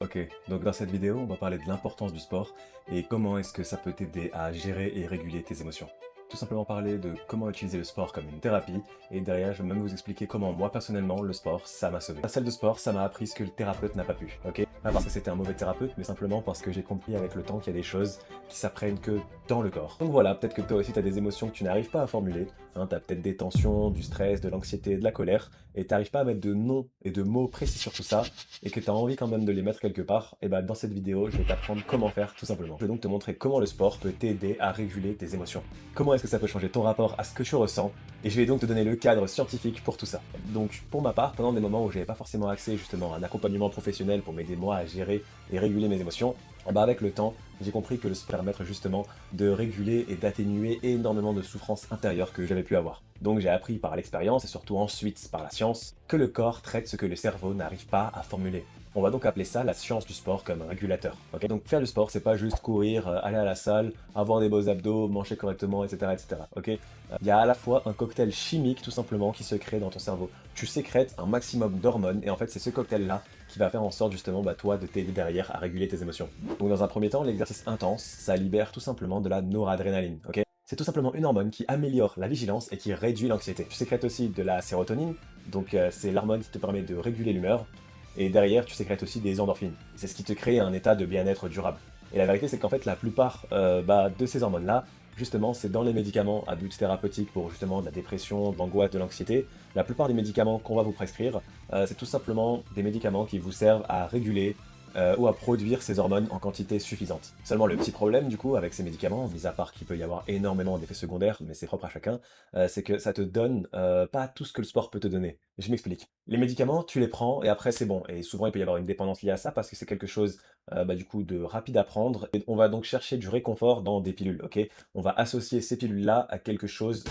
Ok, donc dans cette vidéo, on va parler de l'importance du sport et comment est-ce que ça peut t'aider à gérer et réguler tes émotions. Tout simplement parler de comment utiliser le sport comme une thérapie et derrière, je vais même vous expliquer comment moi personnellement, le sport, ça m'a sauvé. La salle de sport, ça m'a appris ce que le thérapeute n'a pas pu, ok? Pas parce que c'était un mauvais thérapeute, mais simplement parce que j'ai compris avec le temps qu'il y a des choses qui s'apprennent que dans le corps. Donc voilà, peut-être que toi aussi tu as des émotions que tu n'arrives pas à formuler, hein, tu as peut-être des tensions, du stress, de l'anxiété, de la colère, et tu n'arrives pas à mettre de noms et de mots précis sur tout ça, et que tu as envie quand même de les mettre quelque part, et bah dans cette vidéo, je vais t'apprendre comment faire tout simplement. Je vais donc te montrer comment le sport peut t'aider à réguler tes émotions. Comment est-ce que ça peut changer ton rapport à ce que tu ressens, et je vais donc te donner le cadre scientifique pour tout ça. Donc pour ma part, pendant des moments où j'avais pas forcément accès justement à un accompagnement professionnel pour m'aider moi à gérer et réguler mes émotions, bah avec le temps, j'ai compris que le sport permettre justement de réguler et d'atténuer énormément de souffrances intérieures que j'avais pu avoir. Donc j'ai appris par l'expérience et surtout ensuite par la science que le corps traite ce que le cerveau n'arrive pas à formuler. On va donc appeler ça la science du sport comme un régulateur. Ok, donc faire du sport, c'est pas juste courir, aller à la salle, avoir des beaux abdos, manger correctement, etc. etc. Ok, il y a à la fois un cocktail chimique tout simplement qui se crée dans ton cerveau. Tu sécrètes un maximum d'hormones et en fait c'est ce cocktail-là qui va faire en sorte justement toi de t'aider derrière à réguler tes émotions. Donc dans un premier temps, l'exercice intense, ça libère tout simplement de la noradrénaline. Ok, c'est tout simplement une hormone qui améliore la vigilance et qui réduit l'anxiété. Tu sécrètes aussi de la sérotonine, donc c'est l'hormone qui te permet de réguler l'humeur. Et derrière, tu sécrètes aussi des endorphines. C'est ce qui te crée un état de bien-être durable. Et la vérité, c'est qu'en fait, la plupart de ces hormones-là, justement, c'est dans les médicaments à but thérapeutique pour justement de la dépression, de l'angoisse, de l'anxiété. La plupart des médicaments qu'on va vous prescrire, c'est tout simplement des médicaments qui vous servent à réguler ou à produire ces hormones en quantité suffisante. Seulement le petit problème du coup avec ces médicaments, mis à part qu'il peut y avoir énormément d'effets secondaires, mais c'est propre à chacun, c'est que ça te donne pas tout ce que le sport peut te donner. Je m'explique. Les médicaments, tu les prends et après c'est bon. Et souvent il peut y avoir une dépendance liée à ça parce que c'est quelque chose du coup de rapide à prendre. Et on va donc chercher du réconfort dans des pilules, ok? On va associer ces pilules-là à quelque chose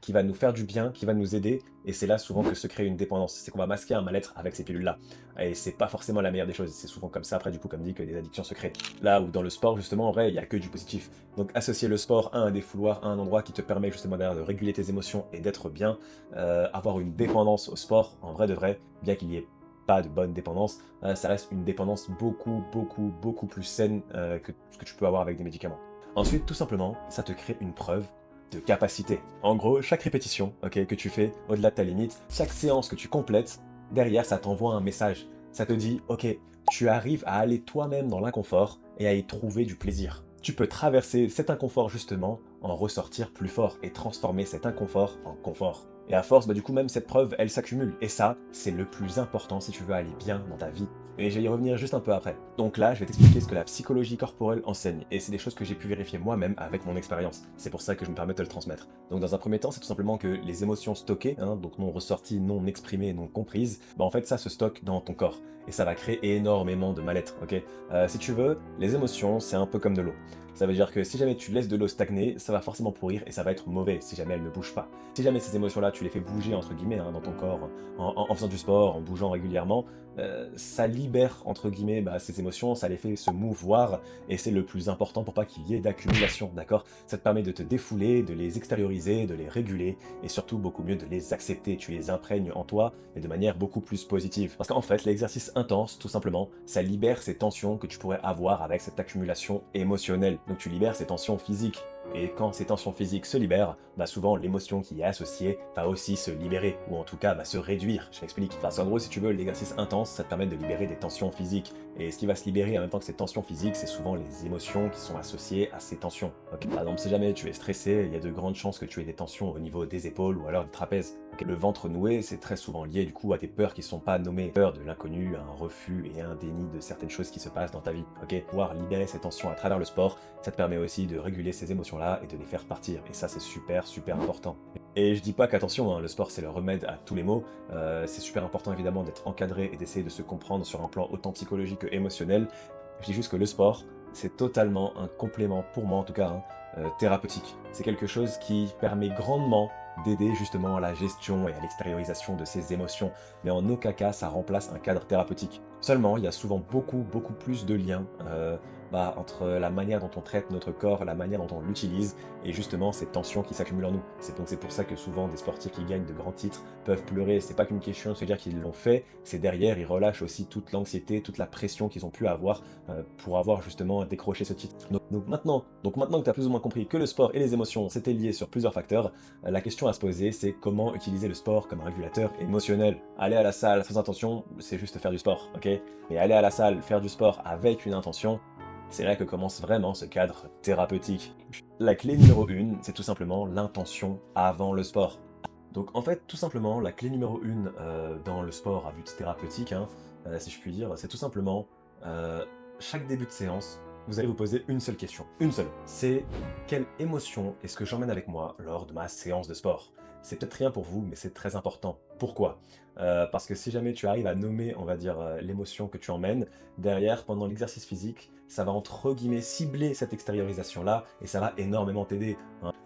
qui va nous faire du bien, qui va nous aider, et c'est là souvent que se crée une dépendance. C'est qu'on va masquer un mal-être avec ces pilules-là. Et c'est pas forcément la meilleure des choses. C'est souvent comme ça, après, du coup, comme dit, que des addictions se créent. Là où dans le sport, justement, en vrai, il n'y a que du positif. Donc, associer le sport à un défouloir, à un endroit qui te permet justement derrière de réguler tes émotions et d'être bien, avoir une dépendance au sport, en vrai de vrai, bien qu'il n'y ait pas de bonne dépendance, ça reste une dépendance beaucoup plus saine que ce que tu peux avoir avec des médicaments. Ensuite, tout simplement, ça te crée une preuve de capacité. En gros, chaque répétition que tu fais au-delà de ta limite, chaque séance que tu complètes, derrière, ça t'envoie un message. Ça te dit, ok, tu arrives à aller toi-même dans l'inconfort et à y trouver du plaisir. Tu peux traverser cet inconfort justement, en ressortir plus fort et transformer cet inconfort en confort. Et à force, du coup, même cette preuve, elle s'accumule. Et ça, c'est le plus important si tu veux aller bien dans ta vie. Et je vais y revenir juste un peu après. Donc là, je vais t'expliquer ce que la psychologie corporelle enseigne. Et c'est des choses que j'ai pu vérifier moi-même avec mon expérience. C'est pour ça que je me permets de te le transmettre. Donc dans un premier temps, c'est tout simplement que les émotions stockées, donc non ressorties, non exprimées, non comprises, en fait ça se stocke dans ton corps. Et ça va créer énormément de mal-être, ok? Si tu veux, les émotions, c'est un peu comme de l'eau. Ça veut dire que si jamais tu laisses de l'eau stagner, ça va forcément pourrir et ça va être mauvais si jamais elle ne bouge pas. Si jamais ces émotions-là, tu les fais bouger entre guillemets dans ton corps, en faisant du sport, en bougeant régulièrement, ça libère entre guillemets ces émotions, ça les fait se mouvoir et c'est le plus important pour pas qu'il y ait d'accumulation, d'accord? Ça te permet de te défouler, de les extérioriser, de les réguler et surtout beaucoup mieux de les accepter. Tu les imprègnes en toi et de manière beaucoup plus positive. Parce qu'en fait, l'exercice intense, tout simplement, ça libère ces tensions que tu pourrais avoir avec cette accumulation émotionnelle. Donc tu libères ces tensions physiques. Et quand ces tensions physiques se libèrent, souvent l'émotion qui est associée va aussi se libérer, ou en tout cas se réduire, je m'explique. Parce qu'en gros, si tu veux, l'exercice intense, ça te permet de libérer des tensions physiques. Et ce qui va se libérer en même temps que ces tensions physiques, c'est souvent les émotions qui sont associées à ces tensions. Ok, par exemple, si jamais tu es stressé, il y a de grandes chances que tu aies des tensions au niveau des épaules ou alors du trapèze. Ok, le ventre noué, c'est très souvent lié du coup à des peurs qui ne sont pas nommées. Peur de l'inconnu, un refus et un déni de certaines choses qui se passent dans ta vie. Ok, pouvoir libérer ces tensions à travers le sport, ça te permet aussi de réguler ces émotions-là et de les faire partir. Et ça, c'est super important. Et je dis pas qu'attention, le sport c'est le remède à tous les maux, c'est super important évidemment d'être encadré et d'essayer de se comprendre sur un plan autant psychologique que émotionnel. Je dis juste que le sport, c'est totalement un complément, pour moi en tout cas, thérapeutique. C'est quelque chose qui permet grandement d'aider justement à la gestion et à l'extériorisation de ses émotions, mais en aucun cas ça remplace un cadre thérapeutique. Seulement, il y a souvent beaucoup plus de liens entre la manière dont on traite notre corps, la manière dont on l'utilise, et justement ces tensions qui s'accumulent en nous. C'est pour ça que souvent des sportifs qui gagnent de grands titres peuvent pleurer. C'est pas qu'une question de se dire qu'ils l'ont fait, c'est derrière ils relâchent aussi toute l'anxiété, toute la pression qu'ils ont pu avoir pour avoir justement décroché ce titre. Donc maintenant que tu as plus ou moins compris que le sport et les émotions c'était lié sur plusieurs facteurs, la question à se poser c'est comment utiliser le sport comme un régulateur émotionnel. Aller à la salle sans intention, c'est juste faire du sport, ok? Mais aller à la salle, faire du sport avec une intention, c'est là que commence vraiment ce cadre thérapeutique. La clé numéro 1, c'est tout simplement l'intention avant le sport. Donc en fait, tout simplement, la clé numéro 1 dans le sport à but thérapeutique, si je puis dire, c'est tout simplement, euh, chaque début de séance, vous allez vous poser une seule question. Une seule. C'est quelle émotion est-ce que j'emmène avec moi lors de ma séance de sport? C'est peut-être rien pour vous, mais c'est très important. Pourquoi? Parce que si jamais tu arrives à nommer, on va dire, l'émotion que tu emmènes, derrière, pendant l'exercice physique, ça va entre guillemets cibler cette extériorisation-là et ça va énormément t'aider.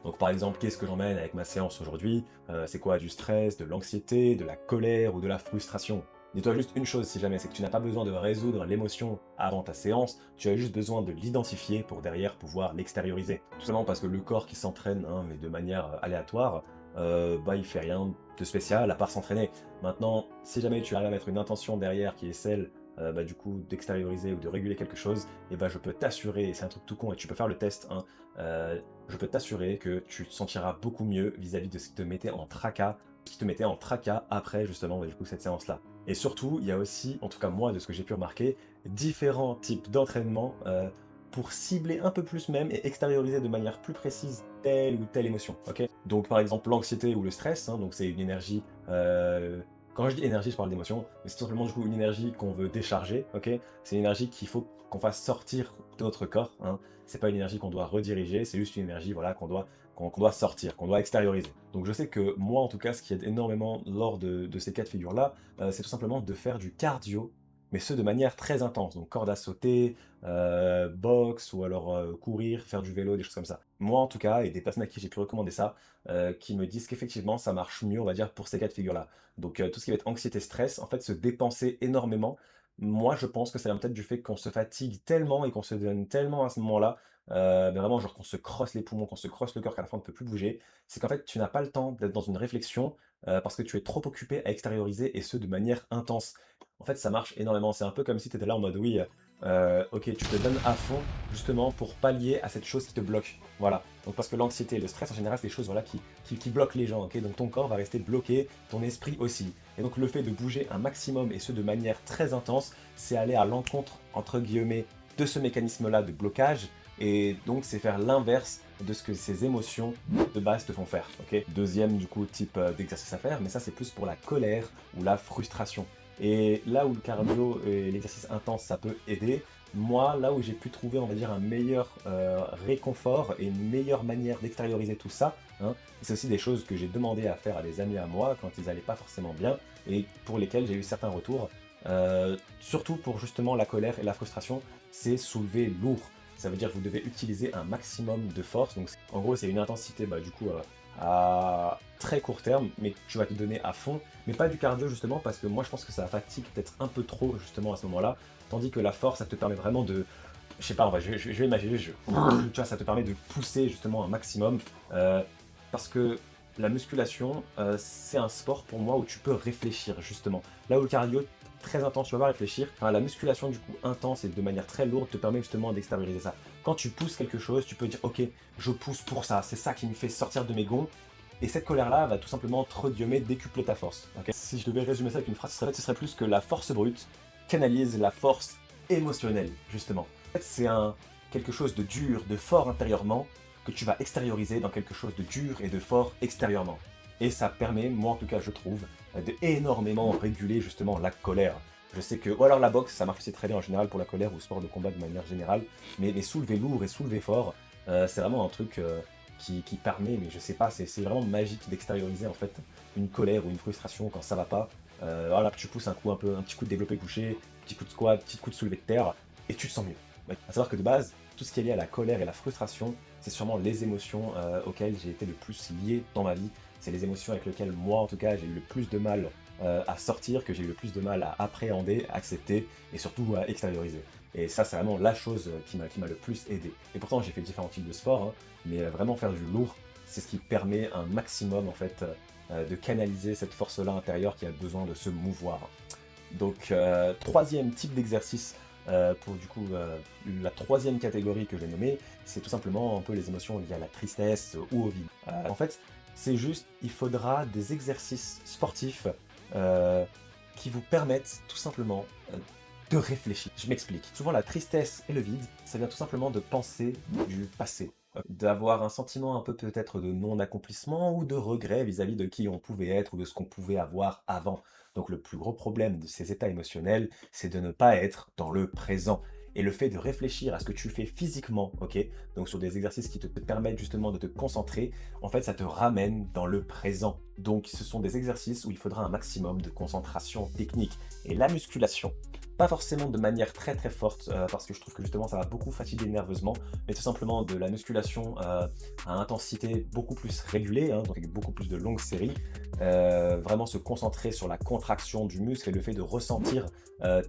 Donc par exemple, qu'est-ce que j'emmène avec ma séance aujourd'hui? C'est quoi? Du stress, de l'anxiété, de la colère ou de la frustration? Dis-toi juste une chose si jamais, c'est que tu n'as pas besoin de résoudre l'émotion avant ta séance, tu as juste besoin de l'identifier pour derrière pouvoir l'extérioriser. Tout simplement parce que le corps qui s'entraîne, mais de manière aléatoire, il fait rien de spécial à part s'entraîner. Maintenant, si jamais tu arrives à mettre une intention derrière qui est celle du coup d'extérioriser ou de réguler quelque chose, et je peux t'assurer, et c'est un truc tout con et tu peux faire le test, je peux t'assurer que tu te sentiras beaucoup mieux vis-à-vis de ce qui te mettait en tracas, après justement du coup cette séance-là. Et surtout, il y a aussi, en tout cas moi de ce que j'ai pu remarquer, différents types d'entraînement pour cibler un peu plus même et extérioriser de manière plus précise telle ou telle émotion. Ok? Donc par exemple l'anxiété ou le stress, donc c'est une énergie. Quand je dis énergie, je parle d'émotion, mais c'est tout simplement du coup une énergie qu'on veut décharger. Ok? C'est une énergie qu'il faut qu'on fasse sortir de notre corps. C'est pas une énergie qu'on doit rediriger, c'est juste une énergie voilà qu'on doit sortir, qu'on doit extérioriser. Donc je sais que moi en tout cas, ce qui aide énormément lors de ces cas de figure-là, c'est tout simplement de faire du cardio, mais ce de manière très intense. Donc corde à sauter, boxe ou alors courir, faire du vélo, des choses comme ça. Moi en tout cas, et des personnes à qui j'ai pu recommander ça, qui me disent qu'effectivement ça marche mieux, on va dire, pour ces cas de figure-là. Donc tout ce qui va être anxiété, stress, en fait se dépenser énormément. Moi je pense que ça vient peut-être du fait qu'on se fatigue tellement et qu'on se donne tellement à ce moment-là, mais vraiment genre qu'on se crosse les poumons, qu'on se crosse le cœur, qu'à la fin on ne peut plus bouger. C'est qu'en fait tu n'as pas le temps d'être dans une réflexion parce que tu es trop occupé à extérioriser et ce de manière intense. En fait, ça marche énormément. C'est un peu comme si tu étais là en mode oui, ok, tu te donnes à fond justement pour pallier à cette chose qui te bloque. Voilà. Donc parce que l'anxiété et le stress en général, c'est des choses voilà, qui bloquent les gens. Ok, donc ton corps va rester bloqué, ton esprit aussi. Et donc le fait de bouger un maximum et ce de manière très intense, c'est aller à l'encontre, entre guillemets, de ce mécanisme-là de blocage. Et donc c'est faire l'inverse de ce que ces émotions de base te font faire. Ok. Deuxième du coup type d'exercice à faire, mais ça c'est plus pour la colère ou la frustration. Et là où le cardio et l'exercice intense, ça peut aider, moi, là où j'ai pu trouver, on va dire, un meilleur réconfort et une meilleure manière d'extérioriser tout ça, c'est aussi des choses que j'ai demandé à faire à des amis à moi quand ils n'allaient pas forcément bien et pour lesquels j'ai eu certains retours. Surtout pour justement la colère et la frustration, c'est soulever lourd. Ça veut dire que vous devez utiliser un maximum de force. Donc, en gros, c'est une intensité à très court terme, mais que tu vas te donner à fond. Mais pas du cardio justement, parce que moi je pense que ça fatigue peut-être un peu trop justement à ce moment-là. Tandis que la force, ça te permet vraiment de. Je sais pas, je vais imaginer, tu vois, ça te permet de pousser justement un maximum. Parce que la musculation, c'est un sport pour moi où tu peux réfléchir justement. Là où le cardio, très intense, tu vas pas réfléchir. Enfin, la musculation du coup intense et de manière très lourde te permet justement d'extérioriser ça. Quand tu pousses quelque chose, tu peux dire ok, je pousse pour ça, c'est ça qui me fait sortir de mes gonds. Et cette colère-là va tout simplement, entre guillemets, décupler ta force. Okay, si je devais résumer ça avec une phrase, ce serait plus que la force brute canalise la force émotionnelle, justement. En fait, c'est quelque chose de dur, de fort intérieurement, que tu vas extérioriser dans quelque chose de dur et de fort extérieurement. Et ça permet, moi en tout cas je trouve, de énormément réguler justement la colère. Je sais que, ou alors la boxe, ça marche aussi très bien en général pour la colère ou sport de combat de manière générale, mais soulever lourd et soulever fort, c'est vraiment un truc qui permet, mais je sais pas, c'est vraiment magique d'extérioriser en fait une colère ou une frustration quand ça va pas. Voilà, tu pousses un petit coup de développé couché, petit coup de squat, petit coup de soulevé de terre, et tu te sens mieux. Ouais. À savoir que de base, tout ce qui est lié à la colère et la frustration, c'est sûrement les émotions auxquelles j'ai été le plus lié dans ma vie. C'est les émotions avec lesquelles moi, en tout cas, j'ai eu le plus de mal à sortir que j'ai eu le plus de mal à appréhender, à accepter et surtout à extérioriser. Et ça, c'est vraiment la chose qui m'a le plus aidé. Et pourtant, j'ai fait différents types de sports, hein, mais vraiment faire du lourd, c'est ce qui permet un maximum en fait de canaliser cette force-là intérieure qui a besoin de se mouvoir. Donc, troisième type d'exercice pour du coup la troisième catégorie que j'ai nommée, c'est tout simplement un peu les émotions liées à la tristesse ou au vide. En fait, c'est juste, il faudra des exercices sportifs euh, qui vous permettent tout simplement de réfléchir. Je m'explique. Souvent, la tristesse et le vide, ça vient tout simplement de penser du passé. D'avoir un sentiment un peu peut-être de non-accomplissement ou de regret vis-à-vis de qui on pouvait être ou de ce qu'on pouvait avoir avant. Donc le plus gros problème de ces états émotionnels, c'est de ne pas être dans le présent. Et le fait de réfléchir à ce que tu fais physiquement, ok, donc sur des exercices qui te permettent justement de te concentrer, en fait ça te ramène dans le présent. Donc ce sont des exercices où il faudra un maximum de concentration technique. Et la musculation, pas forcément de manière très très forte, parce que je trouve que justement ça va beaucoup fatiguer nerveusement, mais tout simplement de la musculation à intensité beaucoup plus régulée, hein, donc avec beaucoup plus de longues séries, vraiment se concentrer sur la contraction du muscle et le fait de ressentir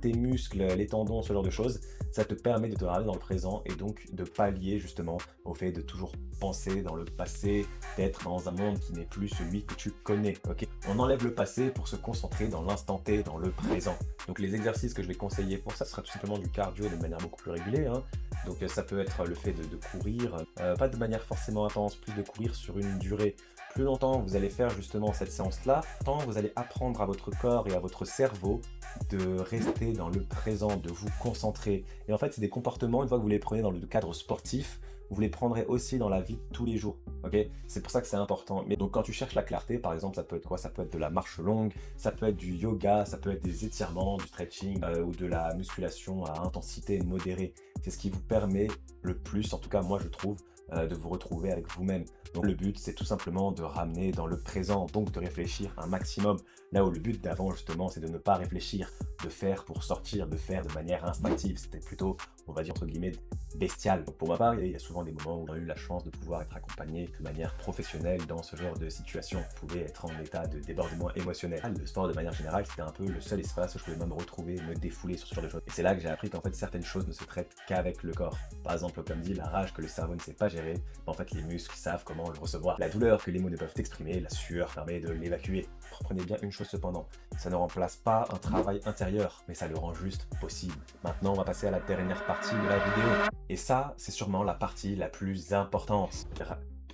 tes muscles, les tendons, ce genre de choses, ça te permet de te ramener dans le présent et donc de pallier justement au fait de toujours penser dans le passé, d'être dans un monde qui n'est plus celui que tu connais. Ok, on enlève le passé pour se concentrer dans l'instant T, dans le présent. Donc les exercices que je vais conseiller pour ça, ce sera tout simplement du cardio de manière beaucoup plus régulée, hein. Donc ça peut être le fait de courir, pas de manière forcément intense, plus de courir sur une durée plus longtemps vous allez faire justement cette séance-là, tant vous allez apprendre à votre corps et à votre cerveau de rester dans le présent, de vous concentrer. Et en fait, c'est des comportements, une fois que vous les prenez dans le cadre sportif, vous les prendrez aussi dans la vie de tous les jours. Ok, c'est pour ça que c'est important. Mais donc quand tu cherches la clarté, par exemple, ça peut être quoi? Ça peut être de la marche longue, ça peut être du yoga, ça peut être des étirements, du stretching ou de la musculation à intensité modérée. C'est ce qui vous permet le plus, en tout cas moi je trouve, de vous retrouver avec vous-même. Donc le but, c'est tout simplement de ramener dans le présent, donc de réfléchir un maximum. Là où le but d'avant, justement, c'est de ne pas réfléchir, de faire pour sortir, de faire de manière instinctive. C'était plutôt, on va dire, entre guillemets, bestial. Donc pour ma part, il y a souvent des moments où j'ai eu la chance de pouvoir être accompagné de manière professionnelle dans ce genre de situation. Je pouvais être en état de débordement émotionnel. Le sport, de manière générale, c'était un peu le seul espace où je pouvais même me retrouver, me défouler sur ce genre de choses. Et c'est là que j'ai appris qu'en fait, certaines choses ne se traitent qu'avec le corps. Par exemple, comme dit, la rage que le cerveau ne sait pas gérer, en fait, les muscles savent comment le recevoir. La douleur que les mots ne peuvent exprimer, la sueur permet de l'évacuer. Comprenez bien une chose cependant, ça ne remplace pas un travail intérieur, mais ça le rend juste possible. Maintenant, on va passer à la dernière partie de la vidéo. Et ça, c'est sûrement la partie la plus importante.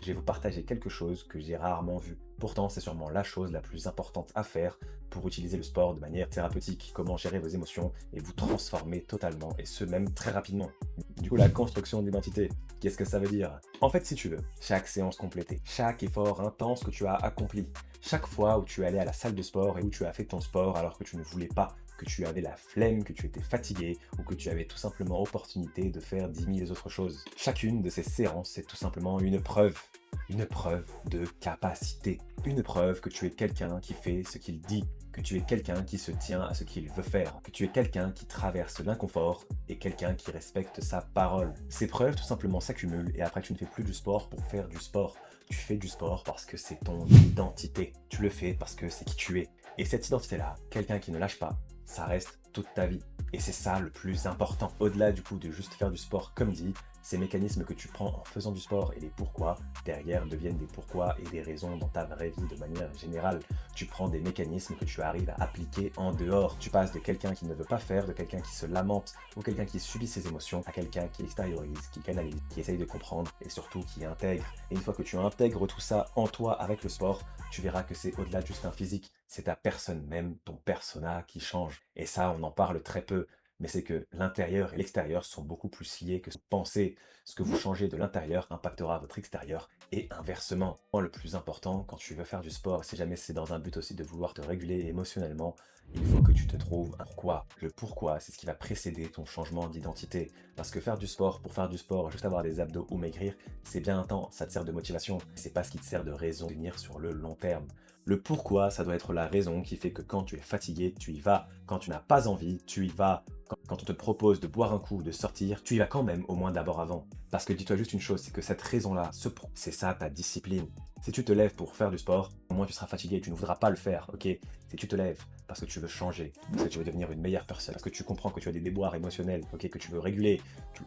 Je vais vous partager quelque chose que j'ai rarement vu. Pourtant, c'est sûrement la chose la plus importante à faire pour utiliser le sport de manière thérapeutique, comment gérer vos émotions et vous transformer totalement, et ce même très rapidement. Du coup, la construction d'identité, qu'est-ce que ça veut dire? En fait, si tu veux, chaque séance complétée, chaque effort intense que tu as accompli, chaque fois où tu es allé à la salle de sport et où tu as fait ton sport alors que tu ne voulais pas, que tu avais la flemme, que tu étais fatigué ou que tu avais tout simplement opportunité de faire 10 000 autres choses. Chacune de ces séances, c'est tout simplement une preuve de capacité, une preuve que tu es quelqu'un qui fait ce qu'il dit, que tu es quelqu'un qui se tient à ce qu'il veut faire, que tu es quelqu'un qui traverse l'inconfort et quelqu'un qui respecte sa parole. Ces preuves tout simplement s'accumulent et après tu ne fais plus du sport pour faire du sport. Tu fais du sport parce que c'est ton identité. Tu le fais parce que c'est qui tu es. Et cette identité-là, quelqu'un qui ne lâche pas, ça reste toute ta vie. Et c'est ça le plus important. Au-delà du coup de juste faire du sport comme dit, ces mécanismes que tu prends en faisant du sport et les pourquoi, derrière deviennent des pourquoi et des raisons dans ta vraie vie de manière générale. Tu prends des mécanismes que tu arrives à appliquer en dehors. Tu passes de quelqu'un qui ne veut pas faire, de quelqu'un qui se lamente ou quelqu'un qui subit ses émotions, à quelqu'un qui extériorise, qui canalise, qui essaye de comprendre et surtout qui intègre. Et une fois que tu intègres tout ça en toi avec le sport, tu verras que c'est au-delà de juste un physique, c'est ta personne même, ton persona qui change. Et ça, on en parle très peu. Mais c'est que l'intérieur et l'extérieur sont beaucoup plus liés que ce que vous pensez. Ce que vous changez de l'intérieur impactera votre extérieur et inversement. Le plus important quand tu veux faire du sport, si jamais c'est dans un but aussi de vouloir te réguler émotionnellement, il faut que tu te trouves un pourquoi. Le pourquoi, c'est ce qui va précéder ton changement d'identité. Parce que faire du sport, pour faire du sport, juste avoir des abdos ou maigrir, c'est bien un temps, ça te sert de motivation. C'est pas ce qui te sert de raison de tenir sur le long terme. Le pourquoi, ça doit être la raison qui fait que quand tu es fatigué, tu y vas. Quand tu n'as pas envie, tu y vas. Quand on te propose de boire un coup, de sortir, tu y vas quand même, au moins d'abord avant. Parce que dis-toi juste une chose, c'est que cette raison-là, c'est ça ta discipline. Si tu te lèves pour faire du sport, au moins tu seras fatigué, tu ne voudras pas le faire, ok? Si tu te lèves parce que tu veux changer, parce que tu veux devenir une meilleure personne, parce que tu comprends que tu as des déboires émotionnels, ok, que tu veux réguler,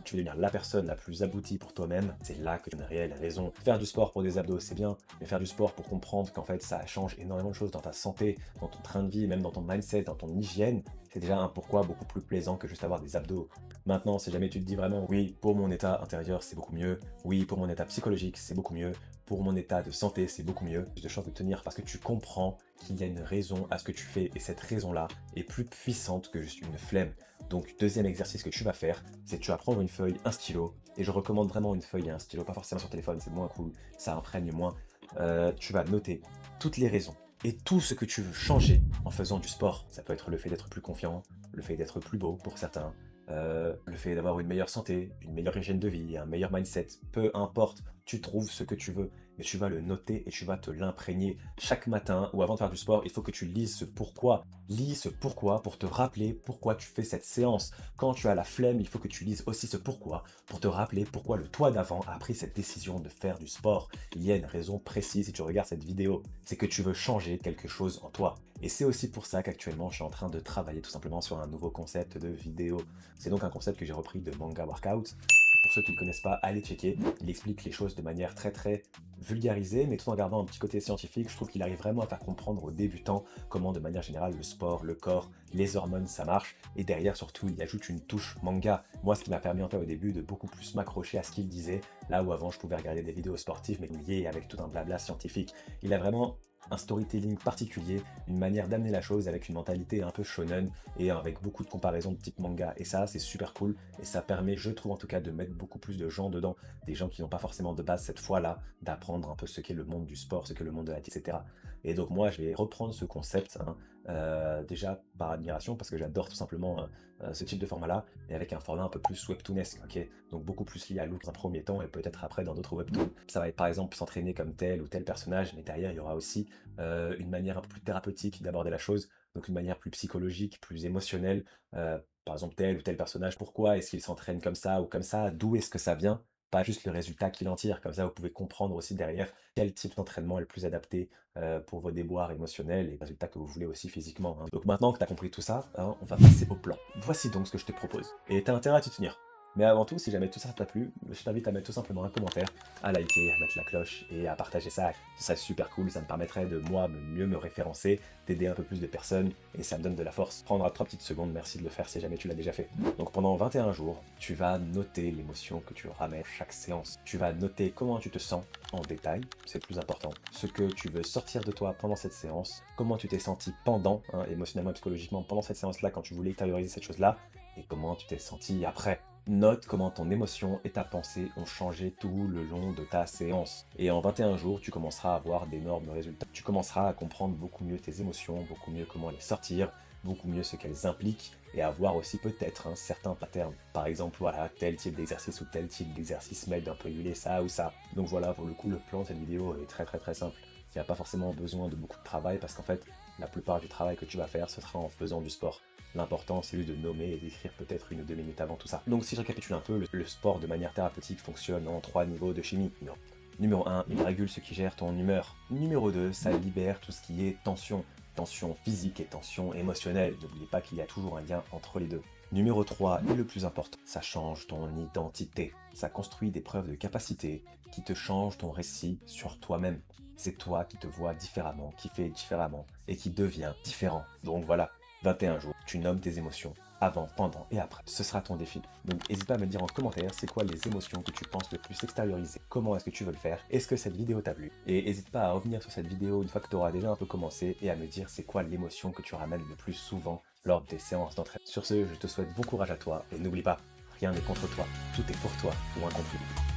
tu veux devenir la personne la plus aboutie pour toi-même, c'est là que tu as une réelle raison. Faire du sport pour des abdos, c'est bien, mais faire du sport pour comprendre qu'en fait ça change énormément de choses dans ta santé, dans ton train de vie, même dans ton mindset, dans ton hygiène, c'est déjà un pourquoi beaucoup plus plaisant que juste avoir des abdos. Maintenant, si jamais tu te dis vraiment, oui, pour mon état intérieur, c'est beaucoup mieux, oui, pour mon état psychologique, c'est beaucoup mieux, pour mon état de santé, c'est beaucoup mieux, plus de chances de tenir parce que tu comprends qu'il y a une raison à ce que tu fais et cette raison-là est plus puissante que juste une flemme. Donc, deuxième exercice que tu vas faire, c'est que tu vas prendre une feuille, un stylo, et je recommande vraiment une feuille et un stylo, pas forcément sur téléphone, c'est moins cool, ça imprègne moins. Tu vas noter toutes les raisons et tout ce que tu veux changer en faisant du sport. Ça peut être le fait d'être plus confiant, le fait d'être plus beau pour certains, le fait d'avoir une meilleure santé, une meilleure hygiène de vie, un meilleur mindset, peu importe, tu trouves ce que tu veux, mais tu vas le noter et tu vas te l'imprégner chaque matin ou avant de faire du sport. Il faut que tu lises ce pourquoi. Lis ce pourquoi pour te rappeler pourquoi tu fais cette séance. Quand tu as la flemme, il faut que tu lises aussi ce pourquoi pour te rappeler pourquoi le toi d'avant a pris cette décision de faire du sport. Il y a une raison précise si tu regardes cette vidéo, c'est que tu veux changer quelque chose en toi. Et c'est aussi pour ça qu'actuellement je suis en train de travailler tout simplement sur un nouveau concept de vidéo. C'est donc un concept que j'ai repris de Manga Workout. Pour ceux qui ne connaissent pas, allez checker. Il explique les choses de manière très vulgarisée, mais tout en gardant un petit côté scientifique. Je trouve qu'il arrive vraiment à faire comprendre aux débutants comment de manière générale le sport, le corps, les hormones, ça marche. Et derrière surtout, il ajoute une touche manga. Moi, ce qui m'a permis en fait au début de beaucoup plus m'accrocher à ce qu'il disait, là où avant je pouvais regarder des vidéos sportives mais liées avec tout un blabla scientifique. Il a vraiment un storytelling particulier, une manière d'amener la chose avec une mentalité un peu shonen et avec beaucoup de comparaisons de type manga. Et ça, c'est super cool et ça permet, je trouve en tout cas, de mettre beaucoup plus de gens dedans, des gens qui n'ont pas forcément de base cette fois-là, d'apprendre un peu ce qu'est le monde du sport, ce qu'est le monde de la vie, etc. Et donc moi, je vais reprendre ce concept, hein, déjà par admiration, parce que j'adore tout simplement ce type de format-là, mais avec un format un peu plus webtoonesque, ok, donc beaucoup plus lié à l'autre dans un premier temps et peut-être après dans d'autres webtoons. Ça va être par exemple s'entraîner comme tel ou tel personnage, mais derrière il y aura aussi une manière un peu plus thérapeutique d'aborder la chose, donc une manière plus psychologique, plus émotionnelle, par exemple tel ou tel personnage, pourquoi est-ce qu'il s'entraîne comme ça ou comme ça, d'où est-ce que ça vient, pas juste le résultat qu'il en tire, comme ça vous pouvez comprendre aussi derrière quel type d'entraînement est le plus adapté pour vos déboires émotionnels et les résultats que vous voulez aussi physiquement, hein. Donc maintenant que tu as compris tout ça, hein, on va passer au plan. Voici donc ce que je te propose, et tu as intérêt à t'y tenir. Mais avant tout, si jamais tout ça t'a plu, je t'invite à mettre tout simplement un commentaire, à liker, à mettre la cloche et à partager ça. Ce serait super cool, ça me permettrait de moi mieux me référencer, d'aider un peu plus de personnes et ça me donne de la force. Prendra 3 petites secondes, merci de le faire si jamais tu l'as déjà fait. Donc pendant 21 jours, tu vas noter l'émotion que tu ramènes chaque séance. Tu vas noter comment tu te sens en détail, c'est le plus important. Ce que tu veux sortir de toi pendant cette séance, comment tu t'es senti pendant, hein, émotionnellement et psychologiquement, pendant cette séance-là quand tu voulais extérioriser cette chose-là, et comment tu t'es senti après. Note comment ton émotion et ta pensée ont changé tout le long de ta séance. Et en 21 jours, tu commenceras à avoir d'énormes résultats. Tu commenceras à comprendre beaucoup mieux tes émotions, beaucoup mieux comment les sortir, beaucoup mieux ce qu'elles impliquent, et à voir aussi peut-être un certain pattern. Par exemple, voilà, tel type d'exercice ou tel type d'exercice m'aide un peu réguler ça ou ça. Donc voilà, pour le coup, le plan de cette vidéo est très simple. Il n'y a pas forcément besoin de beaucoup de travail parce qu'en fait, la plupart du travail que tu vas faire, ce sera en faisant du sport. L'important, c'est juste de nommer et d'écrire peut-être 1 ou 2 minutes avant tout ça. Donc si je récapitule un peu, le sport de manière thérapeutique fonctionne en 3 niveaux de chimie. Numéro 1, il régule ce qui gère ton humeur. Numéro 2, ça libère tout ce qui est tension. Tension physique et tension émotionnelle. N'oubliez pas qu'il y a toujours un lien entre les deux. Numéro 3, et le plus important, ça change ton identité. Ça construit des preuves de capacité qui te changent ton récit sur toi-même. C'est toi qui te vois différemment, qui fais différemment et qui devient différent. Donc voilà, 21 jours, tu nommes tes émotions avant, pendant et après. Ce sera ton défi. Donc n'hésite pas à me dire en commentaire c'est quoi les émotions que tu penses le plus extérioriser. Comment est-ce que tu veux le faire? Est-ce que cette vidéo t'a plu? Et n'hésite pas à revenir sur cette vidéo une fois que tu auras déjà un peu commencé et à me dire c'est quoi l'émotion que tu ramènes le plus souvent lors de tes séances d'entraînement. Sur ce, je te souhaite bon courage à toi et n'oublie pas, rien n'est contre toi, tout est pour toi ou un contre lui.